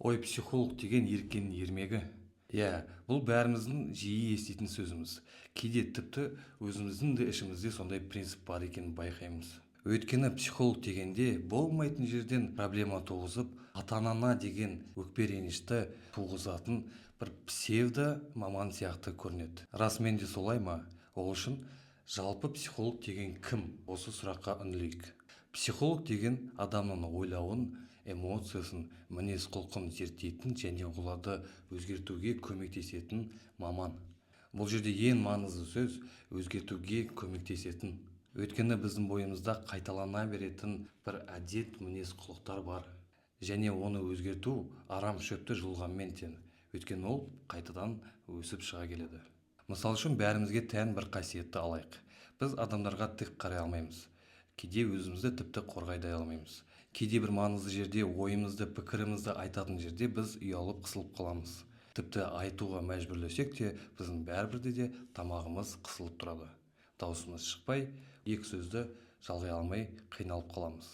Ой, психолог деген еркеннің ермегі. Иә, бұл бәріміздің жиі еститін сөзіміз. Кейде тіпті өзіміздің де ішімізде сондай принцип бар екенін байқаймыз. Өйткені психолог дегенде болмайтын жерден проблема туғызып, ата-анаңа деген өкпе ренішті туғызатын бір псевдо маман сияқты көрінеді. Расымен де солай ма? Ол үшін жалпы психолог деген кім? Осы сұраққа үңілейік. Психолог деген адамның ойлауын, эмоциясын, мінез құлқын зерттейтін және оларды өзгертуге көмектесетін маман. Бұл жерде ең маңызды сөз өзгертуге көмектесетін. Өйткені біздің бойымызда қайталана беретін бір әдет, мінез құлықтар бар. Және оны өзгерту арам шөпті жұлғанмен тең. Өйткені ол қайтадан өсіп шыға келеді. Мысал үшін бәрімізге тән бір қасиетті алайық. Біз адамдарға тік қарай алмаймыз. Кейде өзімізді тіпті қорғай алмаймыз. Кейде бір маңызды жерде ойымызды, пікірімізді айтатын жерде біз ұялып қысылып қаламыз. Тіпті айтуға мәжбүрлесек те, біздің бәрібірде де тамағымыз қысылып тұрады. Даусымыз шықпай, екі сөзді жалғай алмай қиналып қаламыз.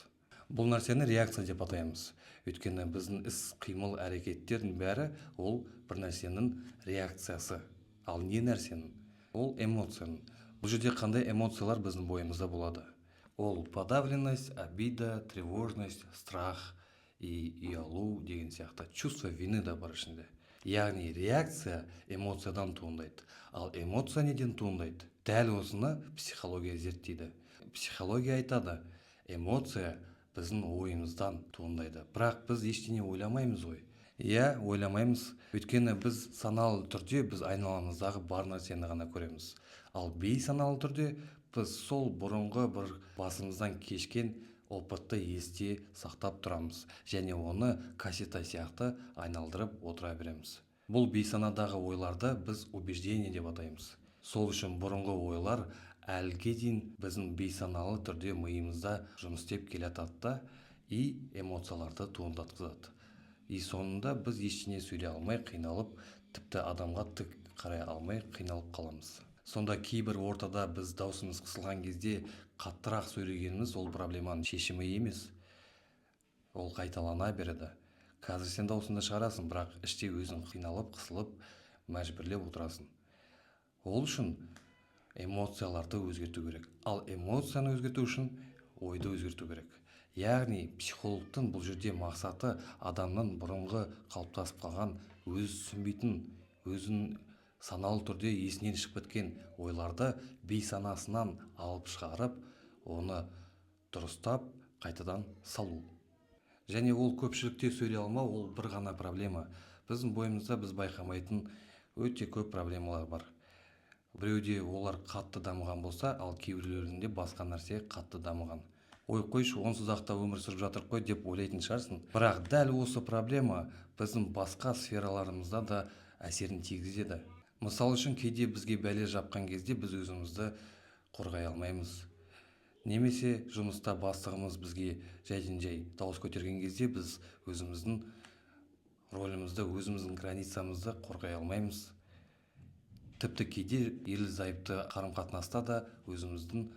Бұл нәрсені реакция деп атаймыз. Өйткені біздің іс-қимыл әрекеттердің бәрі ол бір нәрсенің реакциясы. Ал не нәрсенің? Ол эмоцияның. Бұл жерде қандай эмоциялар біздің бойымызда болады? Ол подавленность, обида, тревожность, страх и ұялу деген сияқты чувство вины да бар ішінде. Яғни реакция эмоциядан туындайды. Ал эмоция неден туындайды? Дәл осыны психология зерттейді. Психология айтады, эмоция біздің ойымыздан туындайды. Бірақ біз ештеңе ойламаймыз ғой. Иә, ойламаймыз. Өйткені біз саналы түрде біз айналамыздағы бар нәрсені ғана көреміз. Ал бейсаналы түрде біз сол бұрынғы бір басымыздан кешкен опытты есте сақтап тұрамыз. Және оны кассета сияқты айналдырып отыра береміз. Бұл бейсанадағы ойларды біз убеждение деп атаймыз. Сол үшін бұрынғы ойлар әлге дейін біздің бейсаналы түрде миымызда жұмыс істеп келе жатады и эмоцияларды туындатқызады. И соңында біз ештеңе сөйлей алмай қиналып, тіпті адамға тік қарай алмай қиналып қаламыз. Сонда кейбір ортада біз даусымыз қысылған кезде қаттырақ сөйлегеніміз ол проблеманың шешімі емес. Ол қайталана береді. Қазір сен даусыңды шығарасың, бірақ іште өзің қиналып, қысылып, мәжбүрлеп отырасың. Ол үшін эмоцияларды өзгерту керек. Ал эмоцияны өзгерту үшін ойды өзгерту керек. Яғни психологтың бұл жерде мақсаты адамның бұрынғы қалыптасып қалған, өзі түсінбейтін, өзін саналы түрде есінен шығып кеткен ойларды бейсанасынан алып шығарып, оны дұрыстап қайтадан салу. Және ол көпшілікте сөйлей алмау, ол бір ғана проблема. Біздің бойымызда біз байқамайтын өте көп проблемалар бар. Біреуде олар қатты дамыған болса, ал кейбіреулерінде басқа нәрсе қатты дамыған. Ой, қойшы, онсыз ақта өмір сүріп жатыр қой деп ойлайтын шығарсың. Бірақ дәл осы проблема біздің басқа сфераларымызда да әсерін тигізеді. Мысал үшін кейде бізге бәле жапқан кезде біз өзімізді қорғай алмаймыз. Немесе жұмыста бастығымыз бізге жайдан-жай дауыс көтерген кезде біз өзіміздің ролімізді, өзіміздің границамызды қорғай алмаймыз. Тіпті кейде ерлі-зайыпты қарым-қатынаста да өзіміздің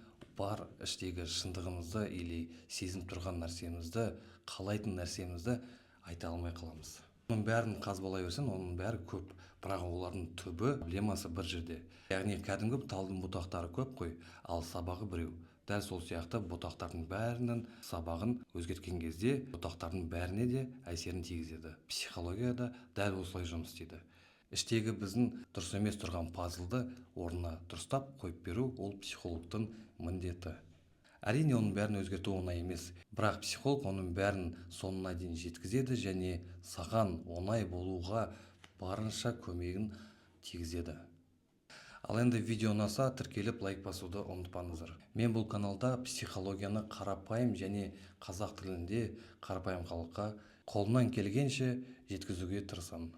бар іштегі шындығымызды или сезініп тұрған нәрсемізді, қалайтын нәрсемізді айта алмай қаламыз. Оның бәрін қазбалай берсең, оның бәрі көп, бірақ олардың түбі проблемасы бір жерде. Яғни кәдімгі талдың бұтақтары көп қой, ал сабағы біреу. Дәл сол сияқты бұтақтардың бәрінің сабағын өзгерткен кезде бұтақтардың бәріне де әсерін тигізеді. Психологияда дәл осылай жұмыс істейді. Іштегі біздің дұрыс емес тұрған пазлды орнына дұрыстап қойып беру ол психологтың міндеті. Әрине оның бәрін өзгерту оңай емес, бірақ психолог оның бәрін соңына дейін жеткізеді және саған оңай болуға барынша көмегін тигізеді. Ал енді видео ұнаса тіркеліп лайк басуды ұмытпаңыздар. Мен бұл каналда психологияны қарапайым және қазақ тілінде қарапайым халыққа қолымнан келгенше жеткізуге тырысамын.